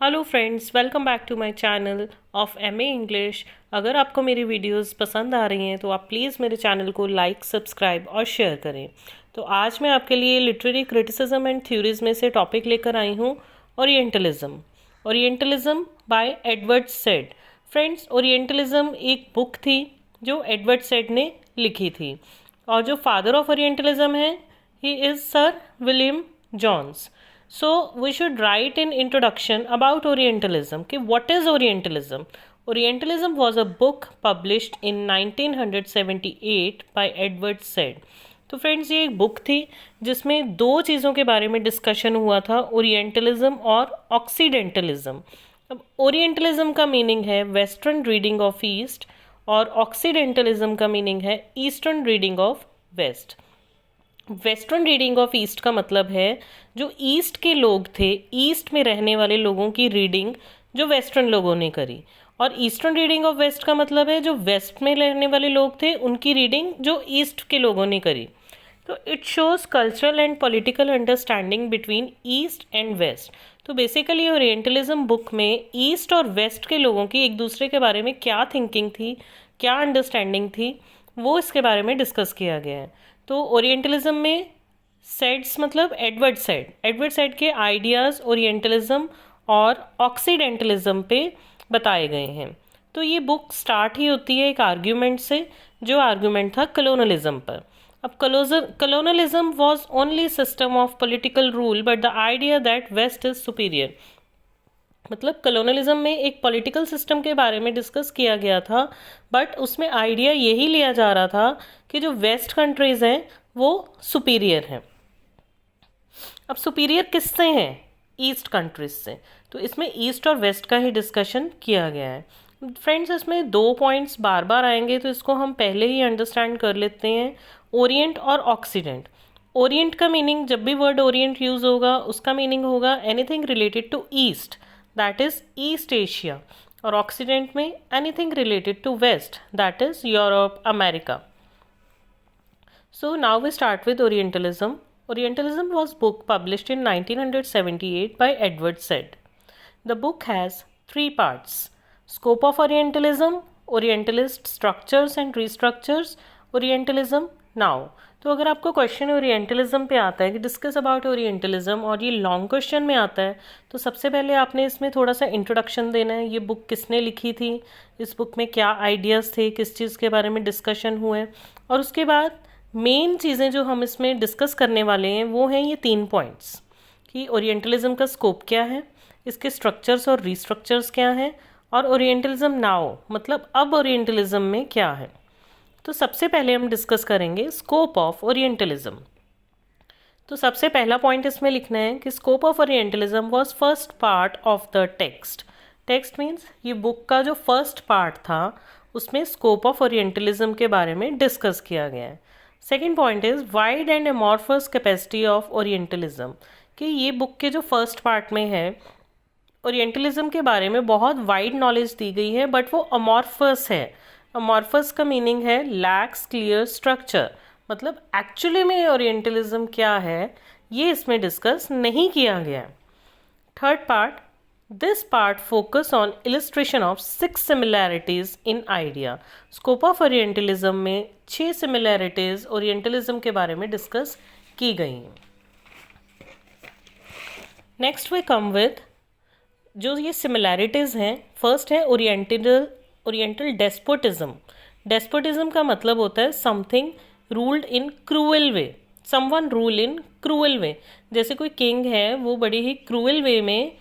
Hello friends, welcome back to my channel of MA English. अगर आपको मेरी videos पसंद आ रही हैं तो आप प्लीज़ मेरे चैनल को लाइक, सब्सक्राइब और शेयर करें। तो आज मैं आपके लिए लिटरेरी क्रिटिसिज्म एंड थ्योरीज में से टॉपिक लेकर आई हूँ, orientalism. Orientalism bye Edward said. Friends, orientalism एक बुक थी जो एडवर्ड सेड ने लिखी थी, और जो फादर ऑफ ओरिएंटलिज्म है, he is sir William Jones. So we should write an introduction about Orientalism. Okay, what is Orientalism? Orientalism was a book published in 1978 by Edward Said. तो friends, ये एक book थी जिसमें दो चीज़ों के बारे में डिस्कशन हुआ था, ओरिएंटलिज्म और ऑक्सीडेंटलिज्म। अब ओरिएंटलिज्म का मीनिंग है वेस्टर्न रीडिंग ऑफ ईस्ट, और ऑक्सीडेंटलिज्म का मीनिंग है eastern reading of west. Western reading of east का मतलब है जो ईस्ट के लोग थे, ईस्ट में रहने वाले लोगों की रीडिंग जो वेस्टर्न लोगों ने करी, और ईस्टर्न रीडिंग ऑफ वेस्ट का मतलब है जो वेस्ट में रहने वाले लोग थे उनकी रीडिंग जो ईस्ट के लोगों ने करी। तो it shows cultural and political understanding between east and west. तो बेसिकली ओरिएंटलिज्म बुक में ईस्ट और वेस्ट के लोगों की एक दूसरे के बारे में क्या थिंकिंग थी, क्या अंडरस्टैंडिंग थी, वो इसके बारे में डिस्कस किया गया है। तो ओरिएंटलिज्म में सेड्स मतलब एडवर्ड सेड के आइडियाज़ ओरिएंटलिज्म और ऑक्सीडेंटलिज्म पे बताए गए हैं। तो ये बुक स्टार्ट ही होती है एक आर्ग्यूमेंट से, जो आर्ग्यूमेंट था कलोनलिज्म पर। अब colonialism was only system of political rule but the idea that west is superior. मतलब कलोनलिज्म में एक पॉलिटिकल सिस्टम के बारे में डिस्कस किया गया था, बट उसमें आइडिया यही लिया जा रहा था कि जो वेस्ट कंट्रीज़ हैं वो सुपीरियर हैं। अब सुपीरियर किससे हैं? ईस्ट कंट्रीज से। तो इसमें ईस्ट और वेस्ट का ही डिस्कशन किया गया है। फ्रेंड्स, इसमें दो पॉइंट्स बार बार आएंगे, तो इसको हम पहले ही अंडरस्टैंड कर लेते हैं, ओरिएंट और ऑक्सीडेंट। ओरिएंट का मीनिंग, जब भी वर्ड ओरिएंट यूज होगा उसका मीनिंग होगा anything related to east, that is east Asia, और ऑक्सीडेंट में anything related to west, that is Europe, America. So now we start with Orientalism. Orientalism was book published in 1978 by Edward Said. The book has three parts: Scope of Orientalism, Orientalist Structures and Restructures, Orientalism Now. तो अगर आपको question orientalism पे आता है कि discuss about orientalism, और ये long question में आता है, तो सबसे पहले आपने इसमें थोड़ा सा इंट्रोडक्शन देना है। ये बुक किसने लिखी थी, इस बुक में क्या आइडियाज़ थे, किस चीज़ के बारे में डिस्कशन हुए, और उसके बाद मेन चीज़ें जो हम इसमें डिस्कस करने वाले हैं वो हैं ये तीन पॉइंट्स, कि ओरिएंटलिज्म का स्कोप क्या है, इसके स्ट्रक्चर्स और रीस्ट्रक्चर्स क्या हैं, और ओरिएंटलिज्म नाउ मतलब अब ओरिएंटलिज्म में क्या है। तो सबसे पहले हम डिस्कस करेंगे स्कोप ऑफ ओरिएंटलिज्म। तो सबसे पहला पॉइंट इसमें लिखना है कि scope of orientalism was first part of the text. Text means ये बुक का जो फर्स्ट पार्ट था उसमें स्कोप ऑफ ओरिएंटलिज्म के बारे में डिस्कस किया गया है। Second point is wide and amorphous capacity of orientalism, कि ये बुक के जो फर्स्ट पार्ट में है ओरिएंटलिज्म के बारे में बहुत वाइड नॉलेज दी गई है, बट वो अमॉर्फस है। अमॉर्फस का मीनिंग है लैक्स क्लियर स्ट्रक्चर, मतलब एक्चुअली में ओरिएंटलिज्म क्या है ये इसमें डिस्कस नहीं किया गया। Third part, this part focus on illustration of 6 similarities in idea. Scope of orientalism में 6 सिमिलैरिटीज ओरिएंटलिज्म के बारे में डिस्कस की गई हैं। नेक्स्ट वी कम विद जो ये सिमिलैरिटीज हैं। फर्स्ट है ओरिएंटल डेस्पोटिज्म। डेस्पोटिज्म का मतलब होता है something ruled in cruel way, someone rule in cruel way. जैसे कोई किंग है वो बड़ी ही क्रूअल वे में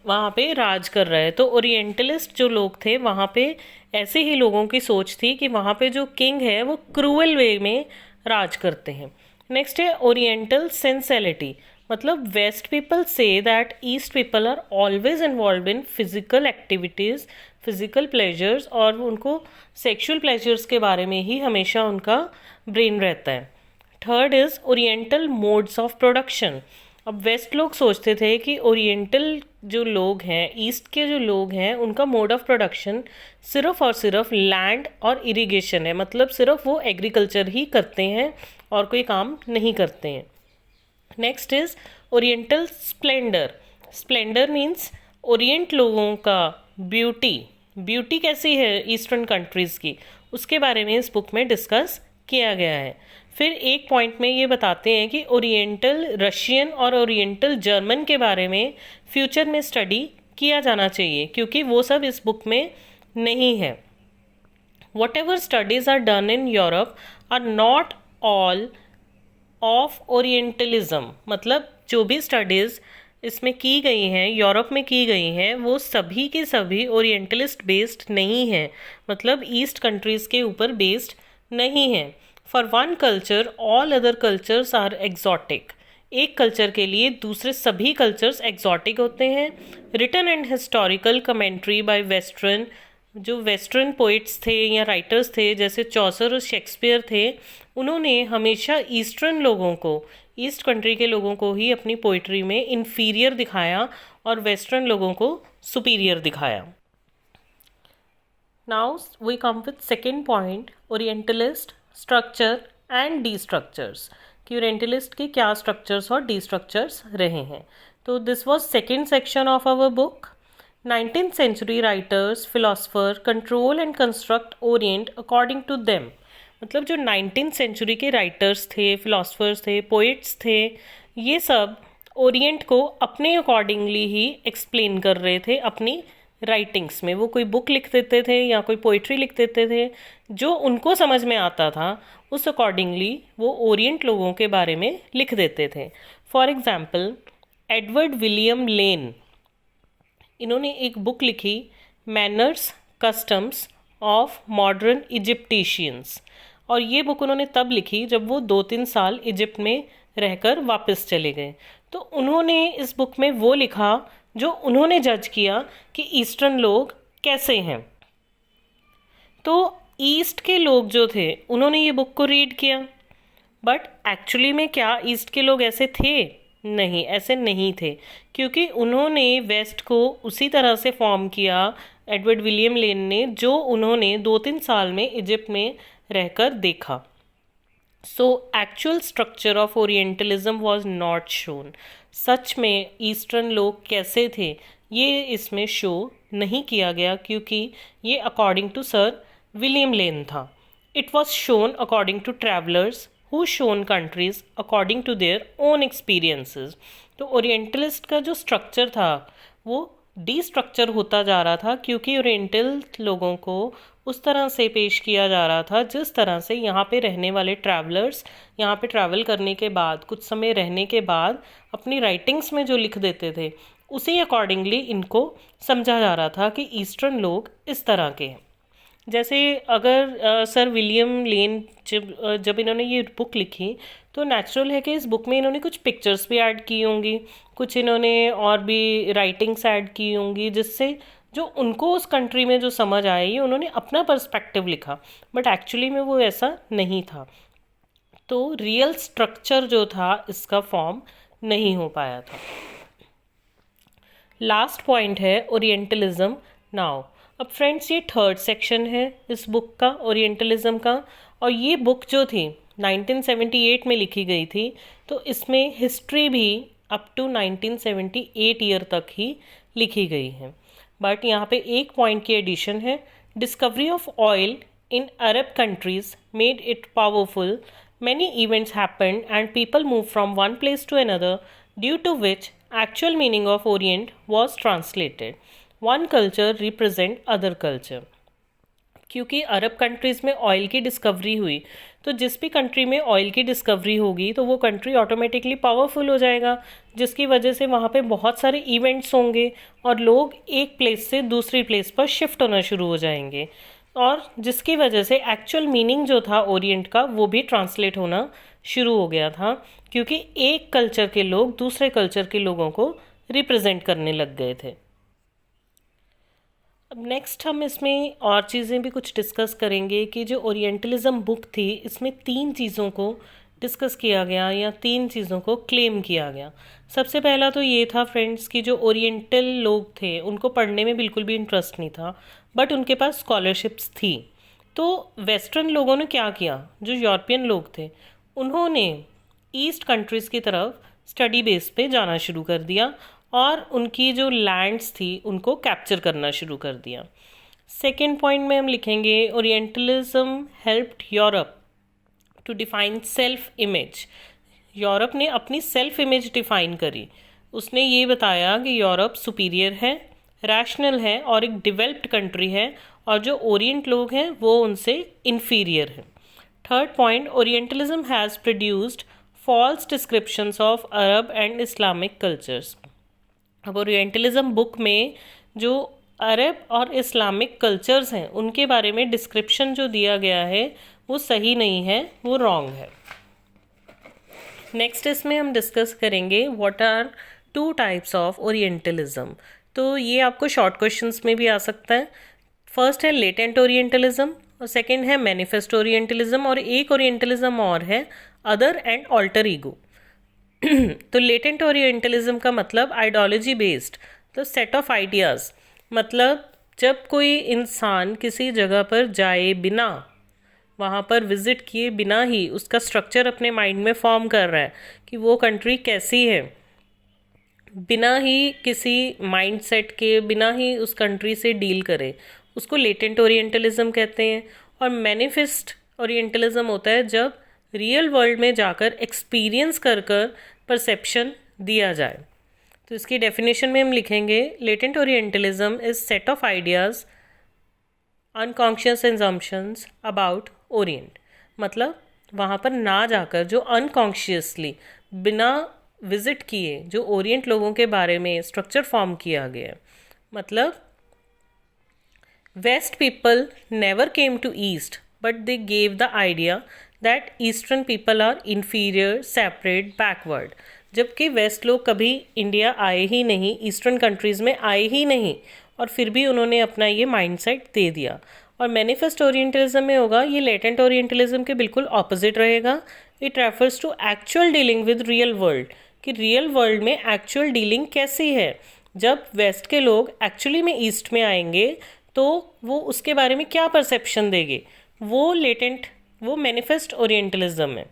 वहाँ पे राज कर रहा है। तो ओरिएंटलिस्ट जो लोग थे वहाँ पे ऐसे ही लोगों की सोच थी कि वहाँ पे जो किंग है वो क्रूअल वे में राज करते हैं। नेक्स्ट है ओरिएंटल सेंसुअलिटी, मतलब वेस्ट पीपल से that east people are always involve in physical activities, physical pleasures, और उनको सेक्सुअल प्लेजर्स के बारे में ही हमेशा उनका ब्रेन रहता है। Third is oriental modes of production. अब वेस्ट लोग सोचते थे कि ओरिएंटल जो लोग हैं, ईस्ट के जो लोग हैं, उनका मोड ऑफ प्रोडक्शन सिर्फ और सिर्फ लैंड और इरिगेशन है, मतलब सिर्फ वो एग्रीकल्चर ही करते हैं और कोई काम नहीं करते हैं। Next is oriental Splendor. Splendor means Orient लोगों का ब्यूटी कैसी है ईस्टर्न कंट्रीज़ की, उसके बारे में इस बुक में डिस्कस किया गया है। फिर एक पॉइंट में ये बताते हैं कि ओरिएंटल रशियन और ओरिएंटल जर्मन के बारे में फ्यूचर में स्टडी किया जाना चाहिए, क्योंकि वो सब इस बुक में नहीं है। Whatever studies are done in Europe are not all of orientalism, मतलब जो भी स्टडीज़ इसमें की गई हैं, यूरोप में की गई हैं, वो सभी के सभी ओरिएंटलिस्ट बेस्ड नहीं हैं, मतलब ईस्ट कंट्रीज़ के ऊपर बेस्ड नहीं हैं। For one culture all other cultures are exotic, एक कल्चर के लिए दूसरे सभी कल्चर्स एग्जॉटिक होते हैं। Written and historical commentary by western, जो वेस्टर्न पोइट्स थे या राइटर्स थे जैसे चौसर और शेक्सपियर थे, उन्होंने हमेशा ईस्टर्न लोगों को, ईस्ट कंट्री के लोगों को ही अपनी पोइट्री में इन्फीरियर दिखाया और वेस्टर्न लोगों को सुपीरियर दिखाया। Now we come with second point, orientalist structure and de structures, कि ओरिएंटलिस्ट के क्या स्ट्रक्चर्स और डी स्ट्रक्चर्स रहे हैं। तो this was second section of our book. 19th century writers, philosopher control and construct Orient according to them, मतलब जो 19th century के राइटर्स थे, फिलोसफर्स थे, पोइट्स थे, ये सब ओरिएंट को अपने अकॉर्डिंगली ही एक्सप्लेन कर रहे थे अपनी राइटिंग्स में। वो कोई बुक लिख देते थे या कोई पोइट्री लिख देते थे, जो उनको समझ में आता था उस अकॉर्डिंगली वो ओरिएंट लोगों के बारे में लिख देते थे। फॉर एग्जाम्पल एडवर्ड विलियम लेन, इन्होंने एक बुक लिखी मैनर्स कस्टम्स ऑफ मॉडर्न इजिप्टिशियंस, और ये बुक उन्होंने तब लिखी जब वो 2-3 साल इजिप्ट में रहकर वापस चले गए। तो उन्होंने इस बुक में वो लिखा जो उन्होंने जज किया कि ईस्टर्न लोग कैसे हैं। तो ईस्ट के लोग जो थे उन्होंने ये बुक को रीड किया, बट एक्चुअली में क्या ईस्ट के लोग ऐसे थे? नहीं, ऐसे नहीं थे, क्योंकि उन्होंने वेस्ट को उसी तरह से फॉर्म किया एडवर्ड विलियम लेन ने, जो उन्होंने 2-3 साल में इजिप्ट में रहकर देखा। So actual structure of orientalism was not shown. सच में ईस्टर्न लोग कैसे थे ये इसमें शो नहीं किया गया, क्योंकि ये according to sir William Lane था। It was shown according to travellers who shown countries according to their own experiences। तो ओरिएंटलिस्ट का जो स्ट्रक्चर था वो डी स्ट्रक्चर होता जा रहा था, क्योंकि ओरिएंटल लोगों को उस तरह से पेश किया जा रहा था जिस तरह से यहाँ पे रहने वाले ट्रैवलर्स यहाँ पे ट्रैवल करने के बाद, कुछ समय रहने के बाद अपनी राइटिंग्स में जो लिख देते थे, उसी अकॉर्डिंगली इनको समझा जा रहा था कि ईस्टर्न लोग इस तरह के हैं। जैसे अगर सर विलियम लेन जब इन्होंने ये बुक लिखी, तो नेचुरल है कि इस बुक में इन्होंने कुछ पिक्चर्स भी ऐड की होंगी, कुछ इन्होंने और भी राइटिंग्स ऐड की होंगी, जिससे जो उनको उस कंट्री में जो समझ आए, ये उन्होंने अपना पर्सपेक्टिव लिखा, बट एक्चुअली में वो ऐसा नहीं था। तो रियल स्ट्रक्चर जो था इसका फॉर्म नहीं हो पाया था। लास्ट पॉइंट है ओरिएंटलिज्म नाउ। अब फ्रेंड्स ये थर्ड सेक्शन है इस बुक का, ओरिएंटलिज्म का, और ये बुक जो थी 1978 में लिखी गई थी, तो इसमें हिस्ट्री भी अप टू 1978 ईयर तक ही लिखी गई है। बट यहाँ पे एक पॉइंट की एडिशन है, discovery of oil in Arab countries made it powerful, many events happened and people move from one place to another, due to which actual meaning of orient was translated, one culture represent other culture. क्योंकि Arab countries में oil की discovery हुई, तो जिस भी country में oil की discovery होगी तो वो कंट्री ऑटोमेटिकली पावरफुल हो जाएगा, जिसकी वजह से वहाँ पे बहुत सारे इवेंट्स होंगे और लोग एक प्लेस से दूसरी प्लेस पर शिफ्ट होना शुरू हो जाएंगे, और जिसकी वजह से एक्चुअल मीनिंग जो था ओरिएंट का वो भी ट्रांसलेट होना शुरू हो गया था, क्योंकि एक कल्चर के लोग दूसरे कल्चर के लोगों को रिप्रेजेंट करने लग गए थे। अब नेक्स्ट हम इसमें और चीज़ें भी कुछ डिस्कस करेंगे कि जो ओरिएंटलिज्म बुक थी इसमें 3 चीज़ों को डिस्कस किया गया या 3 चीज़ों को क्लेम किया गया। सबसे पहला तो ये था फ्रेंड्स कि जो ओरिएंटल लोग थे उनको पढ़ने में बिल्कुल भी इंटरेस्ट नहीं था, बट उनके पास स्कॉलरशिप्स थी। तो वेस्टर्न लोगों ने क्या किया, जो यूरोपियन लोग थे उन्होंने ईस्ट कंट्रीज़ की तरफ स्टडी बेस पे जाना शुरू कर दिया और उनकी जो लैंड्स थी उनको कैप्चर करना शुरू कर दिया। सेकेंड पॉइंट में हम लिखेंगे orientalism helped Europe to define self image. Europe ने अपनी सेल्फ इमेज डिफाइन करी। उसने ये बताया कि यूरोप सुपीरियर है, रैशनल है और एक डेवलप्ड कंट्री है, और जो ओरिएंट लोग हैं वो उनसे इन्फीरियर हैं। Third point, orientalism has produced false descriptions of Arab and Islamic cultures. अब ओरिएंटलिज्म बुक में जो अरब और इस्लामिक कल्चर्स हैं उनके बारे में डिस्क्रिप्शन जो दिया गया है वो सही नहीं है, वो रॉन्ग है। नेक्स्ट इसमें हम डिस्कस करेंगे what are two types of orientalism. तो ये आपको शॉर्ट क्वेश्चंस में भी आ सकता है। फर्स्ट है लेटेंट ओरिएंटलिज्म और सेकंड है मैनिफेस्ट ओरिएंटलिज्म, और एक ओरिएंटलिज्म और है अदर एंड ऑल्टर ईगो। तो लेटेंट ओरिएंटलिज्म का मतलब आइडियोलॉजी बेस्ड, तो सेट ऑफ आइडियाज़, मतलब जब कोई इंसान किसी जगह पर जाए बिना, वहाँ पर विजिट किए बिना ही उसका स्ट्रक्चर अपने माइंड में फॉर्म कर रहा है कि वो कंट्री कैसी है, बिना ही किसी माइंडसेट के, बिना ही उस कंट्री से डील करे, उसको लेटेंट ओरिएंटलिज्म कहते हैं। और मैनिफेस्ट ओरिएंटलिज्म होता है जब रियल वर्ल्ड में जाकर एक्सपीरियंस कर परसेप्शन दिया जाए। तो इसकी डेफिनेशन में हम लिखेंगे latent orientalism is set of ideas unconscious assumptions about Orient. मतलब वहाँ पर ना जाकर जो अनकॉन्शियसली बिना विजिट किए जो ओरिएंट लोगों के बारे में स्ट्रक्चर फॉर्म किया गया, मतलब west people never came to east but they gave the idea that eastern people are inferior, separate, backward. जबकि वेस्ट लोग कभी इंडिया आए ही नहीं, ईस्टर्न कंट्रीज़ में आए ही नहीं, और फिर भी उन्होंने अपना ये माइंडसेट दे दिया। और मैनिफेस्ट ओरिएंटलिज्म में होगा ये लेटेंट ओरिएंटलिज्म के बिल्कुल ऑपोजिट रहेगा। It refers to actual dealing with real world, कि रियल वर्ल्ड में एक्चुअल डीलिंग कैसी है। जब वेस्ट के लोग एक्चुअली में ईस्ट में आएंगे तो वो उसके बारे में क्या परसेप्शन देंगे, वो मैनिफेस्ट ओरिएंटलिज्म है।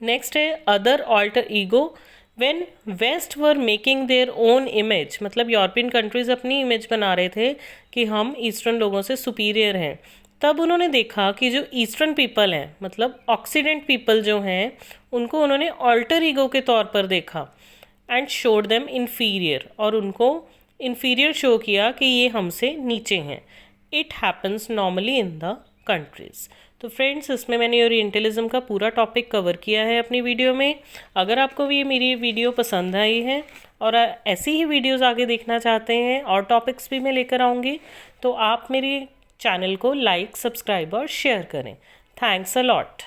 नेक्स्ट है other alter ego. When west were making their own image, मतलब यूरोपियन कंट्रीज अपनी इमेज बना रहे थे कि हम ईस्टर्न लोगों से सुपीरियर हैं, तब उन्होंने देखा कि जो ईस्टर्न पीपल हैं, मतलब ऑक्सीडेंट पीपल जो हैं, उनको उन्होंने ऑल्टर ईगो के तौर पर देखा एंड शोड देम इन्फीरियर, और उनको इन्फीरियर शो किया कि ये हमसे नीचे हैं। It happens normally in the countries. तो फ्रेंड्स, इसमें मैंने ओरिएंटलिज्म का पूरा टॉपिक कवर किया है अपनी वीडियो में। अगर आपको ये मेरी वीडियो पसंद आई है और ऐसी ही वीडियोस आगे देखना चाहते हैं और टॉपिक्स भी मैं लेकर आऊँगी, तो आप मेरे चैनल को लाइक, सब्सक्राइब और शेयर करें। Thanks a lot.